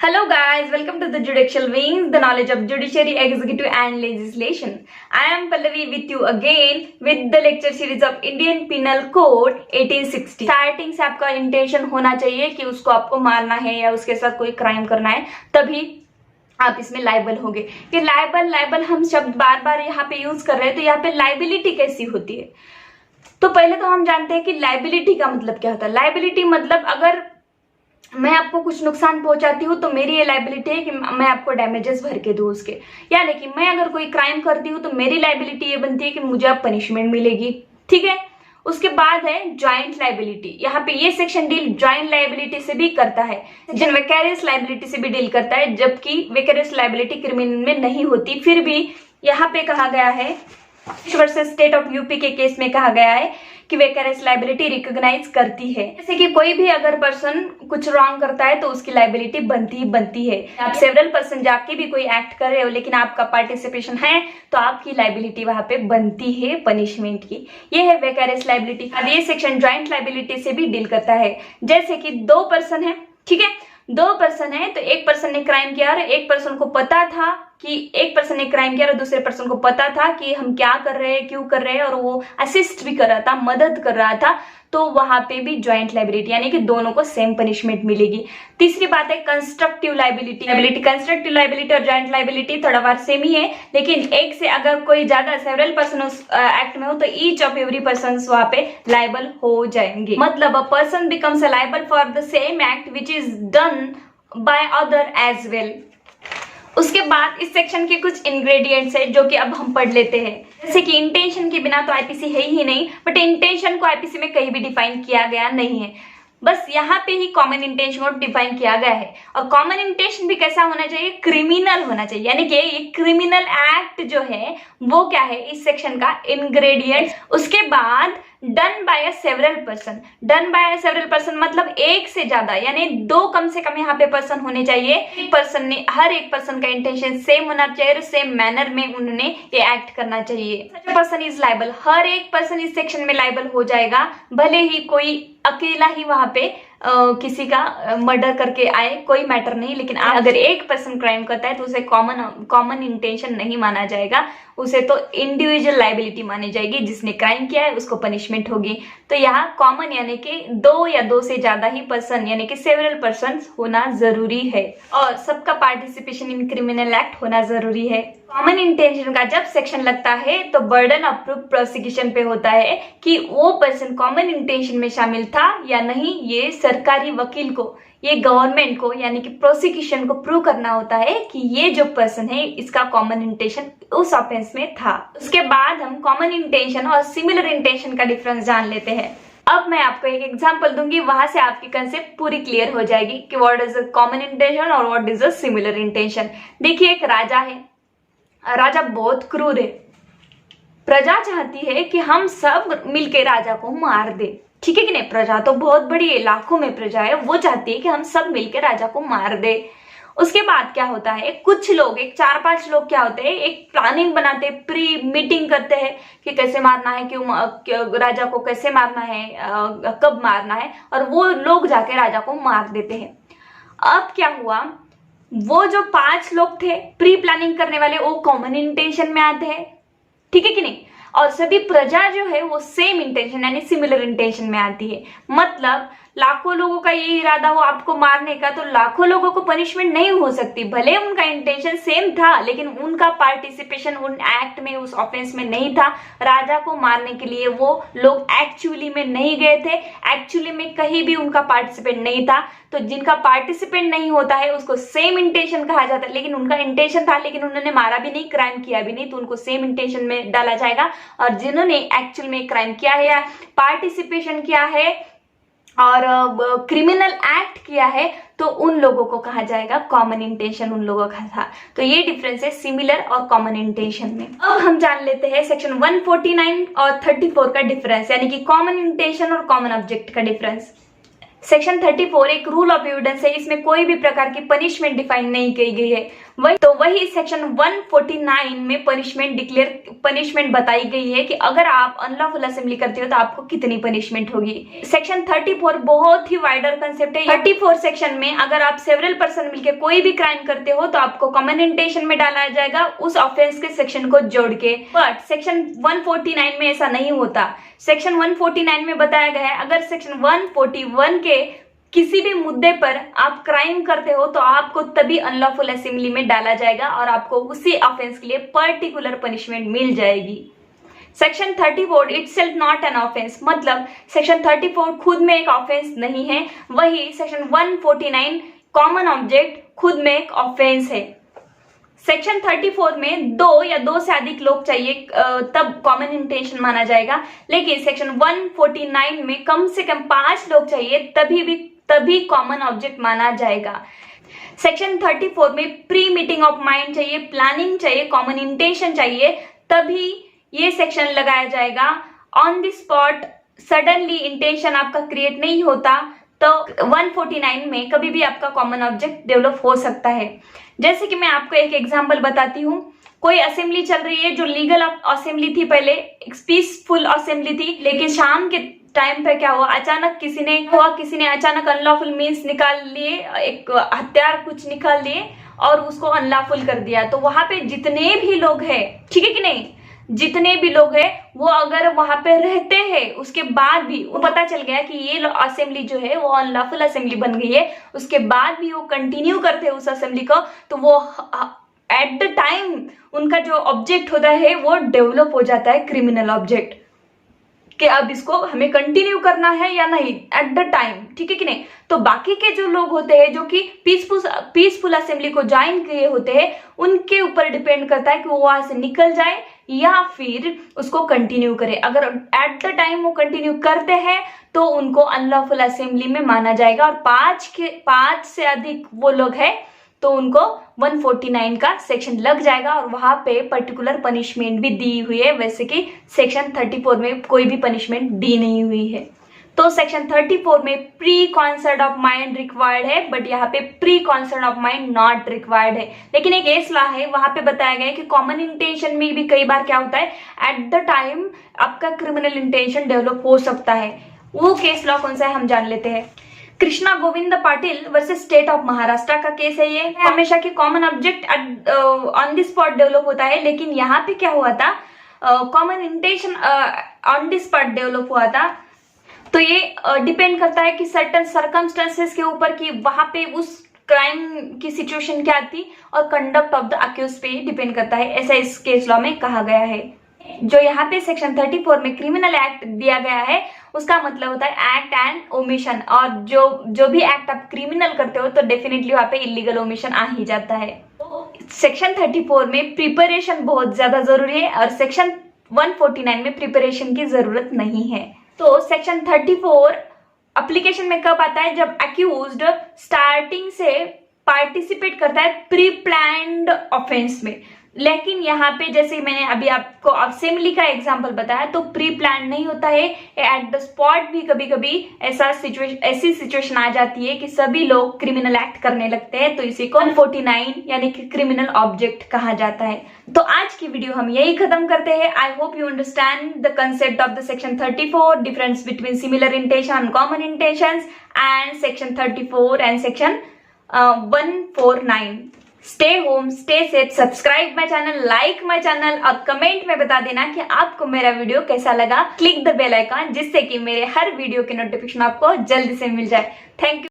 Hello guys, welcome to the Judicial Wings, the knowledge of judiciary, executive and legislation. I am Pallavi with you again with the lecture series of Indian Penal Code 1860. Starting से आपका intention होना चाहिए कि उसको आपको मारना है या उसके साथ कोई क्राइम करना है, तभी आप इसमें लाइबल होंगे। कि लाइबल हम शब्द बार बार यहाँ पे यूज कर रहे हैं, तो यहाँ पे लाइबिलिटी कैसी होती है? तो पहले तो हम जानते हैं कि लाइबिलिटी का मतलब क्या होता है। लाइबिलिटी मतलब अगर मैं आपको कुछ नुकसान पहुंचाती हूँ तो मेरी ये लाइबिलिटी है कि मैं आपको डैमेजेस भर के दूं उसके, यानी कि मैं अगर कोई क्राइम करती हूँ तो मेरी लाइबिलिटी ये बनती है कि मुझे अब पनिशमेंट मिलेगी। ठीक है, उसके बाद है जॉइंट लाइबिलिटी। यहाँ पे ये सेक्शन डील जॉइंट लाइबिलिटी से भी करता है, सेक्शन विकैरियस लाइबिलिटी से भी डील करता है, जबकि विकैरियस लाइबिलिटी क्रिमिनल में नहीं होती। फिर भी यहाँ पे कहा गया है वर्सेस स्टेट ऑफ यूपी के केस में कहा गया है कि विकैरियस लाइबिलिटी रिकॉग्नाइज करती है। जैसे कि कोई भी अगर पर्सन कुछ रॉन्ग करता है तो उसकी लाइबिलिटी बनती है। आप सेवरल पर्सन जाके भी कोई एक्ट कर रहे हो लेकिन आपका पार्टिसिपेशन है तो आपकी लाइबिलिटी वहां पे बनती है पनिशमेंट की। ये है विकैरियस लाइबिलिटी। अब ये सेक्शन जॉइंट लाइबिलिटी से भी डील करता है। जैसे कि दो पर्सन है, ठीक है, दो पर्सन है तो एक पर्सन ने क्राइम किया और एक पर्सन को पता था कि एक पर्सन ने क्राइम किया और दूसरे पर्सन को पता था कि हम क्या कर रहे हैं, क्यों कर रहे हैं, और वो असिस्ट भी कर रहा था, मदद कर रहा था, तो वहां पे भी जॉइंट लाइबिलिटी यानी कि दोनों को सेम पनिशमेंट मिलेगी। तीसरी बात है कंस्ट्रक्टिव लाइबिलिटी। कंस्ट्रक्टिव लाइबिलिटी और जॉइंट लाइबिलिटी थोड़ा बार सेम ही है, लेकिन एक से अगर कोई ज्यादा सेवरल पर्सन उस एक्ट में हो तो ईच ऑफ एवरी पर्सन वहां पे लाइबल हो जाएंगे। मतलब a person becomes liable for the same act which is done by other as well. उसके बाद इस सेक्शन के कुछ इंग्रेडिएंट्स है जो कि अब हम पढ़ लेते हैं। जैसे कि इंटेंशन के बिना तो आईपीसी है ही नहीं, बट इंटेंशन को आईपीसी में कहीं भी डिफाइन किया गया नहीं है, बस यहाँ पे ही कॉमन इंटेंशन को डिफाइन किया गया है। और कॉमन इंटेंशन भी कैसा होना चाहिए? क्रिमिनल होना चाहिए, यानी कि ये क्रिमिनल एक्ट जो है वो क्या है इस सेक्शन का इंग्रेडिएंट। उसके बाद done by a several person. Done by a several person मतलब एक से ज्यादा, यानी दो कम से कम यहाँ पे पर्सन होने चाहिए। एक पर्सन ने, हर एक पर्सन का इंटेंशन सेम होना चाहिए, सेम मैनर में उन्होंने ये एक्ट करना चाहिए। पर्सन इज लाइबल, हर एक पर्सन इस सेक्शन में लाइबल हो जाएगा, भले ही कोई अकेला ही वहां पे किसी का मर्डर करके आए, कोई मैटर नहीं। लेकिन अगर एक पर्सन क्राइम करता है तो उसे कॉमन इंटेंशन नहीं माना जाएगा, उसे तो इंडिविजुअल लाइबिलिटी मानी जाएगी। जिसने क्राइम किया है उसको पनिशमेंट होगी। तो यहाँ कॉमन यानी कि दो या दो से ज्यादा ही पर्सन यानी कि सेवरल पर्सन होना जरूरी है, और सबका पार्टिसिपेशन इन क्रिमिनल एक्ट होना जरूरी है। कॉमन इंटेंशन का जब सेक्शन लगता है तो बर्डन ऑफ प्रूफ प्रोसिक्यूशन पे होता है कि वो पर्सन कॉमन इंटेंशन में शामिल था या नहीं। ये सरकारी वकील को, ये गवर्नमेंट को यानी कि प्रोसिक्यूशन को प्रूव करना होता है कि ये जो पर्सन है इसका कॉमन इंटेंशन उस ऑफेंस में था। उसके बाद हम कॉमन इंटेंशन और सिमिलर इंटेंशन का डिफरेंस जान लेते हैं। अब मैं आपको एक एग्जांपल दूंगी, वहां से आपकी कंसेप्ट पूरी क्लियर हो जाएगी कि what is a common intention और what is a similar intention. देखिए, एक राजा है, राजा बहुत क्रूर है। प्रजा चाहती है कि हम सब मिलके राजा को मार दे, ठीक है कि नहीं? प्रजा तो बहुत बड़ी है, लाखों में प्रजा है, वो चाहती है कि हम सब मिलके राजा को मार दे। उसके बाद क्या होता है, कुछ लोग, एक 4-5 लोग क्या होते हैं, एक प्लानिंग बनाते हैं, प्री मीटिंग करते हैं कि कैसे मारना है, क्यों राजा को कैसे मारना है, कब मारना है, और वो लोग जाके राजा को मार देते हैं। अब क्या हुआ, वो जो 5 लोग थे प्री प्लानिंग करने वाले, वो कॉमन इंटेंशन में आते हैं, ठीक है कि नहीं? और सभी प्रजा जो है वो सेम इंटेंशन यानी सिमिलर इंटेंशन में आती है। मतलब लाखों लोगों का ये इरादा हो आपको मारने का, तो लाखों लोगों को पनिशमेंट नहीं हो सकती। भले उनका इंटेंशन सेम था लेकिन उनका पार्टिसिपेशन उन एक्ट में, उस ऑफेंस में नहीं था। राजा को मारने के लिए वो लोग एक्चुअली में नहीं गए थे, एक्चुअली में कहीं भी उनका पार्टिसिपेट नहीं था। तो जिनका पार्टिसिपेट नहीं होता है उसको सेम इंटेंशन कहा जाता है, लेकिन उनका इंटेंशन था लेकिन उन्होंने मारा भी नहीं, क्राइम किया भी नहीं, तो उनको सेम इंटेंशन में डाला जाएगा। और जिन्होंने एक्चुअल में क्राइम किया है या पार्टिसिपेशन किया है और क्रिमिनल एक्ट किया है तो उन लोगों को कहा जाएगा कॉमन इंटेंशन, उन लोगों का था। तो ये डिफरेंस है सिमिलर और कॉमन इंटेंशन में। अब हम जान लेते हैं सेक्शन 149 और 34 का डिफरेंस, यानी कि कॉमन इंटेंशन और कॉमन ऑब्जेक्ट का डिफरेंस। सेक्शन 34 एक रूल ऑफ एविडेंस है, इसमें कोई भी प्रकार की पनिशमेंट डिफाइन नहीं की गई है। वही सेक्शन 149 में पनिशमेंट बताई गई है कि अगर आप अनलॉफुल असेंबली करते हो तो आपको कितनी पनिशमेंट होगी। सेक्शन 34 बहुत ही वाइडर कंसेप्ट है। 34 सेक्शन में अगर आप सेवरल पर्सन मिलकर कोई भी क्राइम करते हो तो आपको कॉमन इंटेंशन में डाला जाएगा उस ऑफेंस के सेक्शन को जोड़ के। बट सेक्शन 149 में ऐसा नहीं होता। सेक्शन 149 में बताया गया है अगर सेक्शन 141 के किसी भी मुद्दे पर आप क्राइम करते हो तो आपको तभी अनलॉफुल असेंबली में डाला जाएगा और आपको उसी ऑफेंस के लिए पर्टिकुलर पनिशमेंट मिल जाएगी। Section 34 itself not an offence, मतलब सेक्शन 34 खुद में एक ऑफेंस नहीं है, वही सेक्शन 149 कॉमन ऑब्जेक्ट खुद में एक ऑफेंस है। सेक्शन 34 में 2 या 2 से अधिक लोग चाहिए तब कॉमन इंटेंशन माना जाएगा, लेकिन सेक्शन 149 में कम से कम 5 लोग चाहिए तभी कॉमन ऑब्जेक्ट माना जाएगा। सेक्शन 34 में प्री मीटिंग ऑफ माइंड चाहिए, प्लानिंग चाहिए, कॉमन इंटेंशन चाहिए, तभी ये सेक्शन लगाया जाएगा। On the spot suddenly intention आपका क्रिएट नहीं होता तो 149 में कभी भी आपका कॉमन ऑब्जेक्ट डेवलप हो सकता है। जैसे कि मैं आपको एक एग्जांपल बताती हूँ। कोई असेंबली चल रही है जो लीगल असेंबली थी, पहले एक पीसफुल असेंबली थी, लेकिन शाम के टाइम पे क्या हुआ, अचानक किसी ने अचानक अनलॉफुल मीन्स निकाल लिए, एक हथियार कुछ निकाल लिए और उसको अनलॉफुल कर दिया। तो वहां पे जितने भी लोग हैं, ठीक है कि नहीं, जितने भी लोग हैं वो अगर वहां पे रहते हैं उसके बाद भी वो पता चल गया कि ये असेंबली जो है वो अनलॉफुल असेंबली बन गई है, उसके बाद भी वो कंटिन्यू करते हैं उस असेंबली को, तो वो एट द टाइम उनका जो ऑब्जेक्ट होता है वो डेवलप हो जाता है क्रिमिनल ऑब्जेक्ट, कि अब इसको हमें कंटिन्यू करना है या नहीं एट द टाइम, ठीक है कि नहीं। तो बाकी के जो लोग होते हैं जो कि पीसफुल असेंबली को ज्वाइन किए होते हैं, उनके ऊपर डिपेंड करता है कि वो वहां से निकल जाए या फिर उसको कंटिन्यू करे। अगर एट द टाइम वो कंटिन्यू करते हैं तो उनको अनलॉफुल असेंबली में माना जाएगा, और 5 से अधिक वो लोग हैं तो उनको 149 का सेक्शन लग जाएगा और वहां पे पर्टिकुलर पनिशमेंट भी दी हुई है, वैसे कि सेक्शन 34 में कोई भी पनिशमेंट दी नहीं हुई है। तो सेक्शन 34 में pre concert of mind required है, बट यहाँ पे pre concert of mind not required है। लेकिन एक केस लॉ है, वहां पे बताया गया है कि कॉमन इंटेंशन में भी कई बार क्या होता है, एट द टाइम आपका क्रिमिनल इंटेंशन डेवलप हो सकता है। वो केस लॉ कौन सा है हम जान लेते हैं। Krishna Govind Patil versus state of Maharashtra का केस है ये। हमेशा की common object on the spot develop होता है, लेकिन यहाँ पे क्या हुआ था, common intention on the spot develop हुआ था। तो ये डिपेंड करता है कि सर्टेन सर्कमस्टेंसेस के ऊपर कि वहां पे उस क्राइम की सिचुएशन क्या थी, और कंडक्ट ऑफ द अक्यूज पे डिपेंड करता है, ऐसा इस केस लॉ में कहा गया है। जो यहाँ पे सेक्शन 34 में क्रिमिनल एक्ट दिया गया है उसका मतलब होता है एक्ट एंड ओमिशन, और जो भी एक्ट आप क्रिमिनल करते हो तो डेफिनेटली वहां पे इलीगल ओमिशन आ ही जाता है। सेक्शन 34 में प्रिपरेशन बहुत ज्यादा जरूरी है और सेक्शन 149 में प्रिपरेशन की जरूरत नहीं है। तो सेक्शन 34 एप्लीकेशन में कब आता है, जब अक्यूज्ड स्टार्टिंग से पार्टिसिपेट करता है प्री प्लान्ड ऑफेंस में। लेकिन यहाँ पे जैसे मैंने अभी आपको असेंबली का एग्जांपल बताया, तो प्री प्लान नहीं होता है, एट द स्पॉट भी कभी कभी ऐसी सिचुएशन आ जाती है कि सभी लोग क्रिमिनल एक्ट करने लगते हैं, तो इसी को 149 यानी कि क्रिमिनल ऑब्जेक्ट कहा जाता है। तो आज की वीडियो हम यही खत्म करते हैं। I hope you understand the concept of the section 34, difference between similar intention and common intentions, and section 34 and section 149। Stay home, stay safe, subscribe my channel, like my channel, और comment में बता देना कि आपको मेरा video कैसा लगा। Click the bell icon जिससे कि मेरे हर वीडियो के नोटिफिकेशन आपको जल्दी से मिल जाए। Thank you.